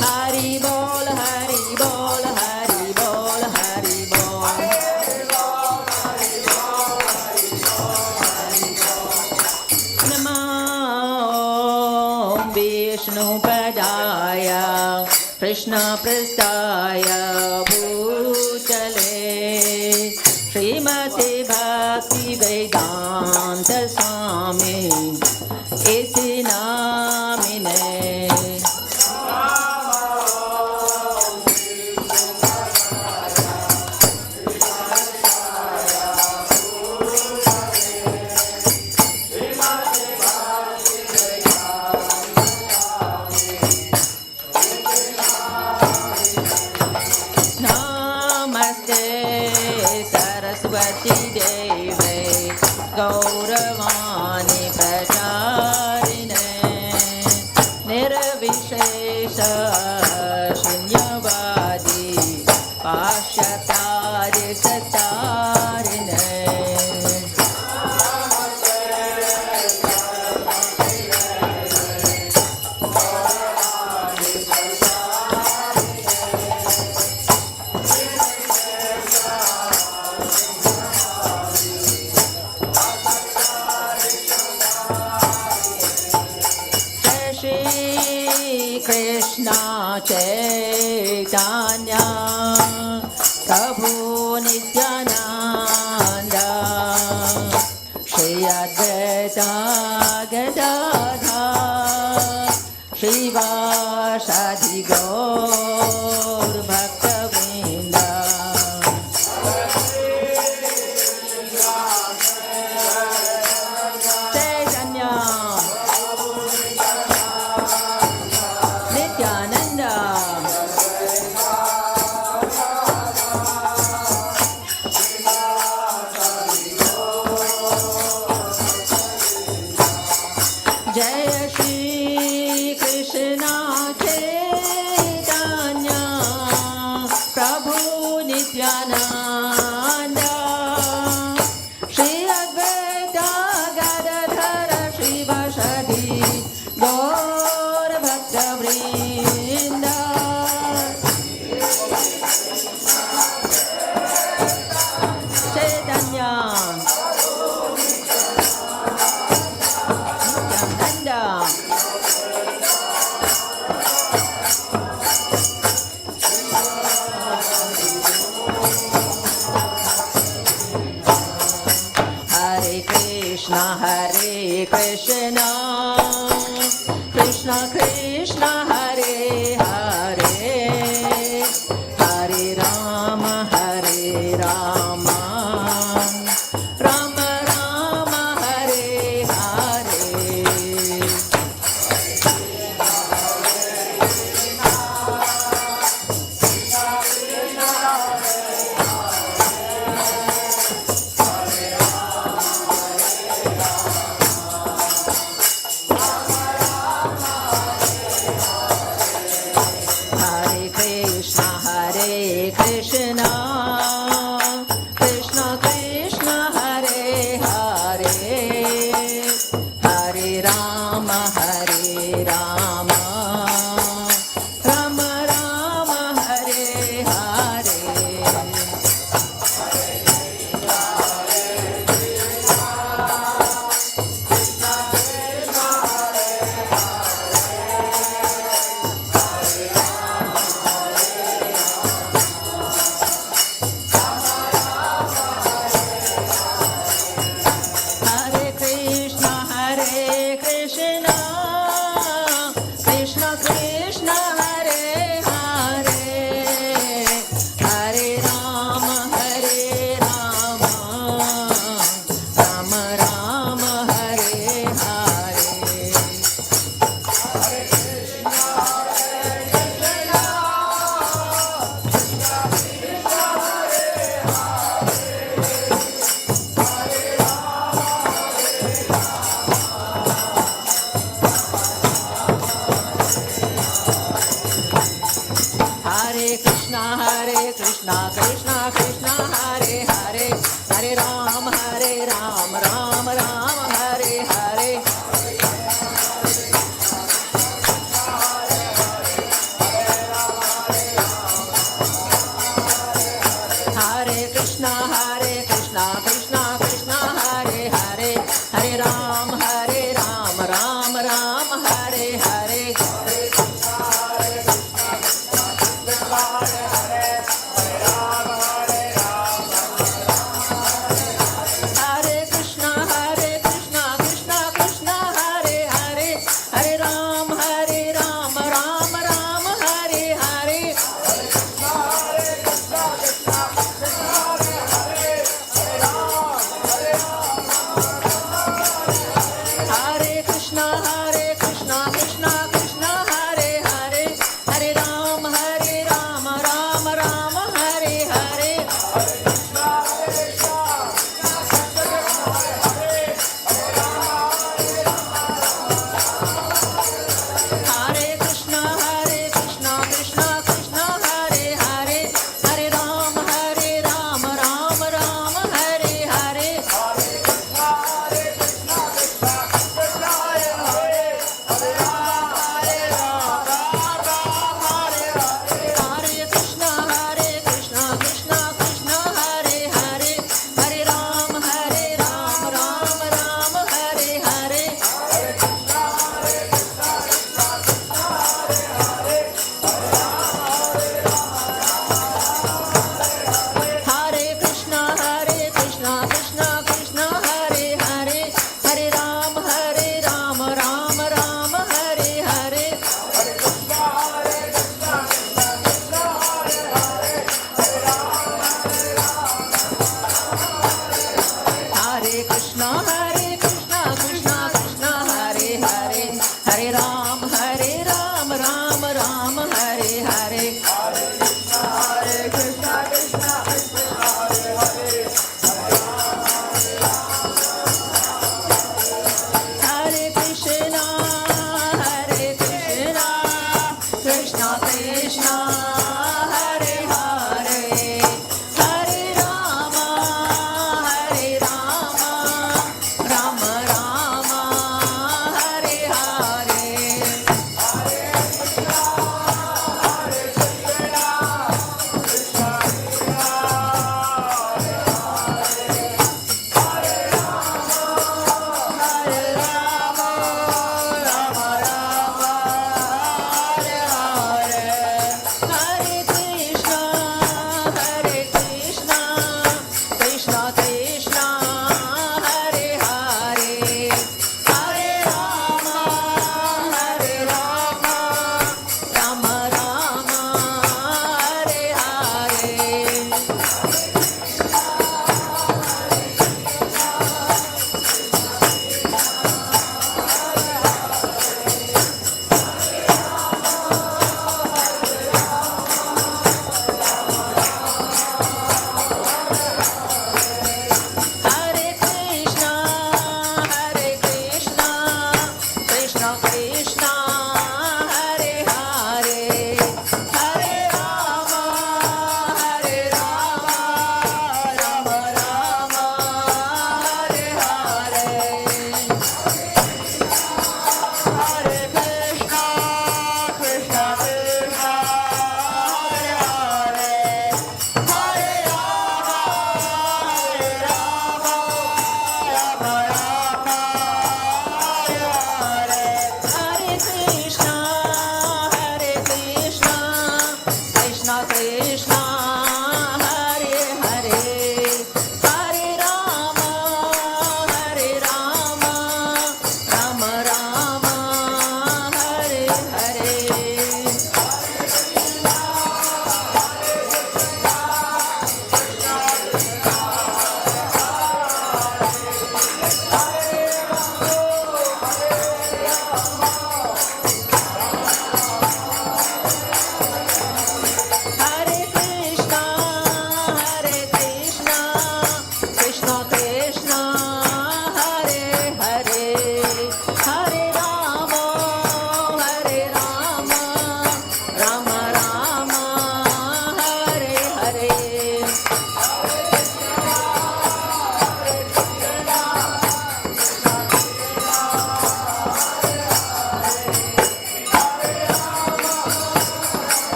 Hari Bol, Hari Bol, Hari Bol, Hari Bol. Namo Vishnu Padaya Krishna Prastaya Bhutale Srimati Bhaktivedanta Swami Iti Namine. Namaste Saraswati Deve Gauravani Pracharine Nirvishesha Shunyavadi Pashatari Satarine. Krishna Chaitanya Prabhu Nityananda Shri Advaita Gadadhar Shivasadi Gaur Bhaktivedanta. Chaitanya Nityananda Jaya Shri Krishna Chaitanya Prabhu Nityananda Shri Advaita Gadadhara Shivasadi Gaur Bhaktivedanta. Chaitanya Nityananda Hare Krishna Krishna Krishna Hare Hare Hare Rama Rama Rama Hare Hare. Hare Krishna Krishna Krishna Hare Hare Hare Rama Rama Rama Hare Hare. Krishna Krishna Krishna Hare Hare Hare Ram Ram Ram Hare Hare Hare Krishna Krishna Krishna Hare Hare Hare Ram Ram Ram Hare Hare Hare Krishna Krishna Krishna Hare Hare Hare Ram Ram Ram Hare Hare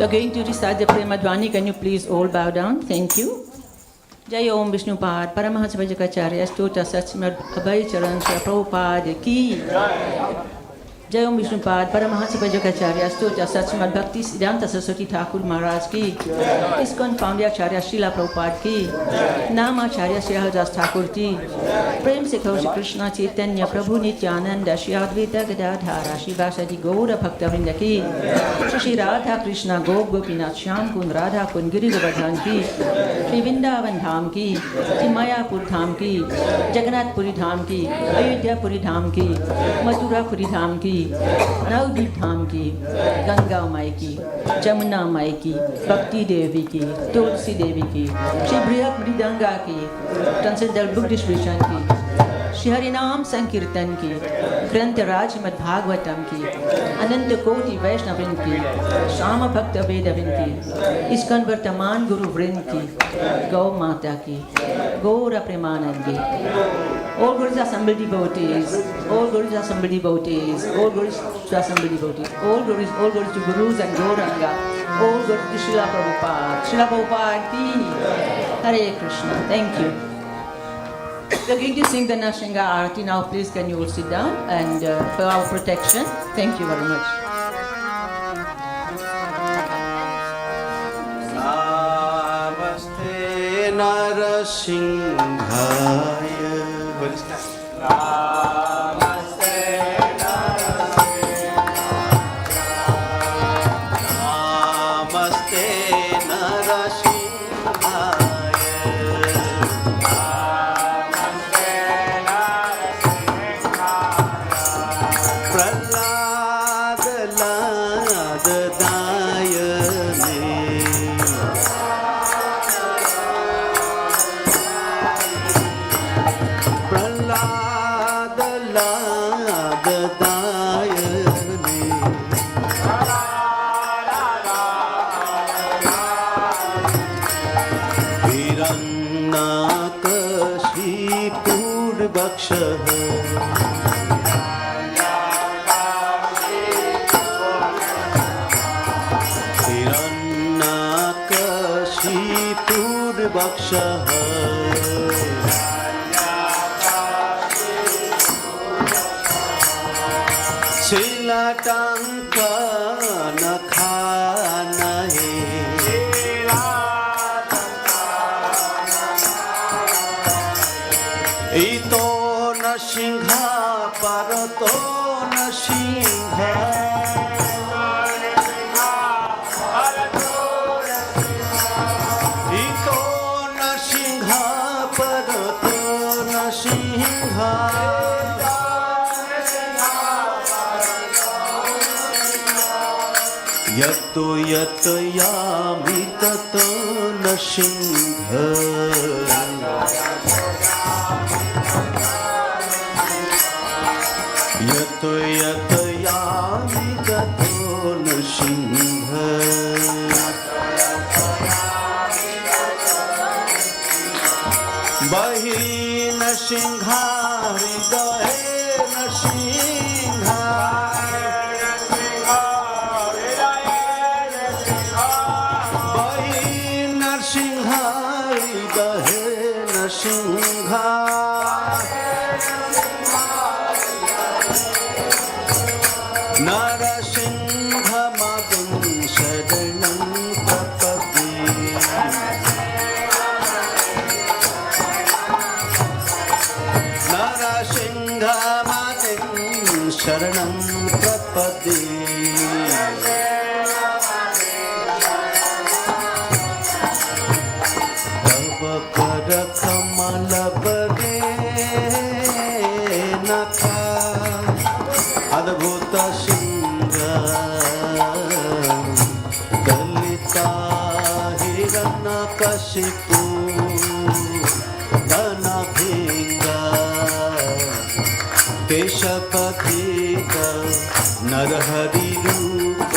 We are going to recite the Premadvani. Can you please all bow down? Thank you. Jai Om Vishnupad, Paramahansa Vajakacharya, Stota Satsmad Abhay Charan Shri Prabhupada Ki. Jai Om Vishnupad, Paramahansa Vajakacharya, Stota Satsmad Bhaktivedanta Saraswati Thakur Maharaj Ki. ISKCON Founder Acharya Srila Prabhupada Ki. Nama Acharya Sri Haridas Thakur Ki. Prem Se Shri Krishna Chaitanya Prabhu Nityananda Shri Advaita Gadadhara Shri Vasadi Gaura Bhaktivinoda Ki. Shri Radha Krishna Gop Gopinath Shyam Kund Radha Kund Giri Govardhan Ki. Shri Vrindavan Dham Ki. Shri Mayapur Dham Ki. Jagannath Puri Dham Ki. Ayodhya Puri Dham Ki. Mathura Puri Dham Ki. Navdeep Dham Ki. Ganga Mai Ki. Jamuna Mai Ki. Bhakti Devi Ki. Tulsi Devi Ki. Shri Brihat Mridanga Ki. Transcendental Buddhist Vision Ki. Shri Harinam Sankirtan Ki. Grantha Raj Mad Bhagavatam Ki. Ananta Koti Vaishnavin Ki. Shama Bhakta Vedavin Ki. ISKCON Vartaman Guru Vrind Ki. Gau Mata Ki. Gaura Premanandi. All Gurus assembled devotees. All Gurus assembled devotees. All Gurus assembled devotees. All Gurus to Gurus and Gauranga. All Gurus to Srila Prabhupada. Srila Prabhupada Ki. Hare Krishna. Thank you. We are going to sing the Nashinga Arati now. Please can you all sit down and for our protection. Thank you very much. Namaste Narasimhaya. Namaste हिरण्यकशिपुर्भक्षः हिरण्यकशिपुर्भक्षः शिलाटंका नखानहे इतो न सिंहा परतो न सिंहा इतो न सिंहा परतो न सिंहा यतो यत यामि ततो न सिंह यतो यत यामि ततो न सिंह बहि न सिंहा हृदये न सिंहा सिंहा नरसिंहमदं शरणं प्रपद्ये नरसिंहमदं शरणं प्रपद्ये कमलपदे नखा अद्भुत सिंह दलिता हिरण्यकशिपु धनभिंगा केशपथिक नरहरि रूप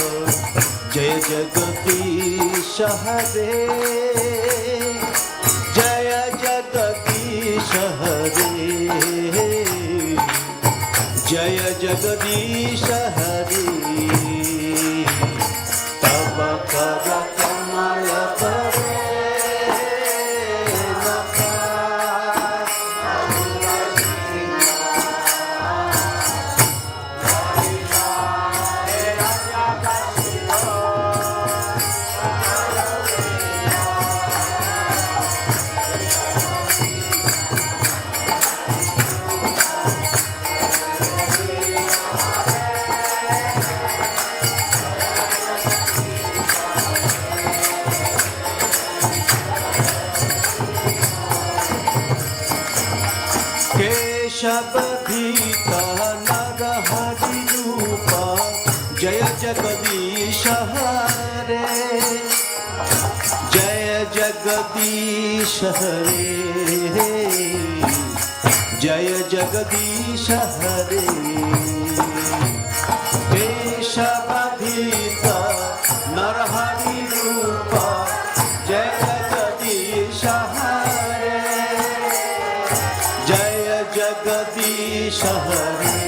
जय जगदीश हरे जय जगदीश हरे जय जगदीश हरे तब कर कमल परे नखा केशवधीता नरहरि रूपा जय जगदीश हरे जय जगदीश हरे जय जगदीश हरे केशवधीता नरहरि रूपा जय जगदीश हरे जय जगदीश हरे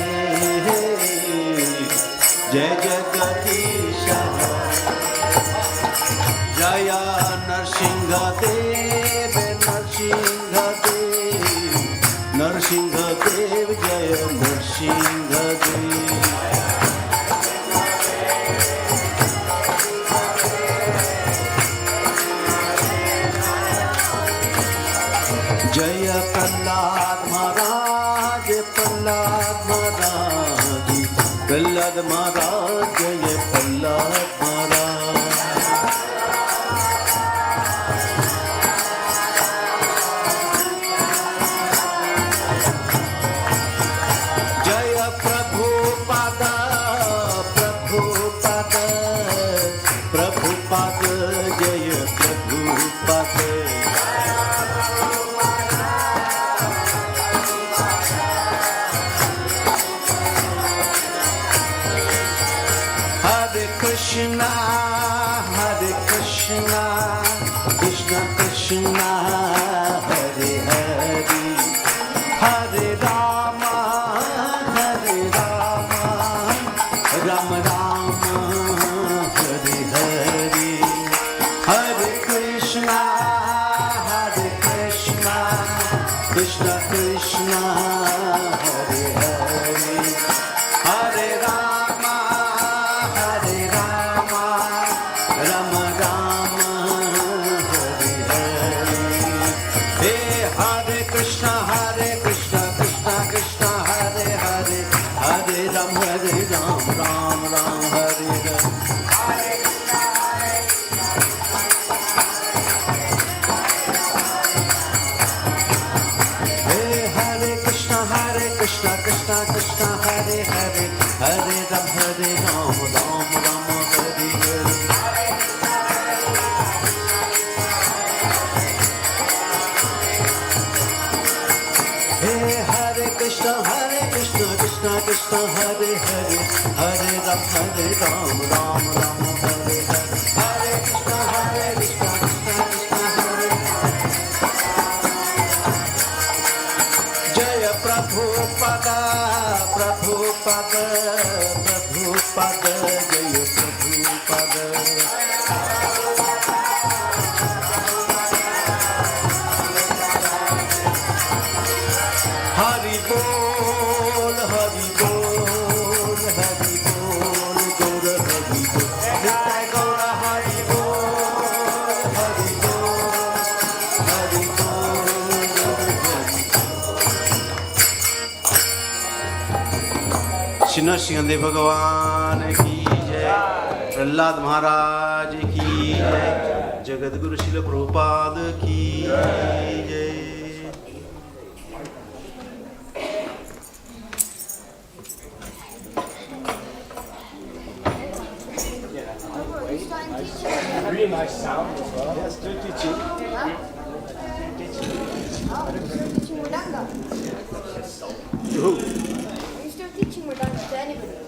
जय जगदीश जय नरसिंह देव नरसिंह देव नरसिंह देव जय नरसिंह देव जय प्रहलाद महाराज प्रहलाद महाराज प्रहलाद महाराज जय प्रहलाद महाराज जय प्रभुपाद प्रभुपाद प्रभुपाद जय Prabhupada Krishna, Hare Krishna, Krishna Krishna, Hare Hare Krishna, Krishna Krishna, Hare Hare, Hare Ram, Ram Ram, Hare Hare. Hare Krishna, Krishna Krishna, Hare Hare, Hare Ram, Ram Ram, Hare Hare. Hare Krishna, Krishna Krishna, Hare Hare, Hare Ram, Ram Ram, Hare Hare. Hare Krishna, Krishna Krishna, Hare Jaya Prabhupada, Prabhupada, Prabhupada, Jaya Prabhupada. Hari Bol, Hari Bol, Hari Bol, Gaura Hari Bol, Nitai Gaura Hari Bol, Hari Bol, Hari Bol, Shri Nrsimhadev Bhagavan ki jai, Prahlad Maharaj ki jai, Jagadguru Srila Prabhupada ki jai. Really nice sound as well. Yes, good teaching. Teaching Mridanga. Who? Are you still teaching Mridanga to anybody?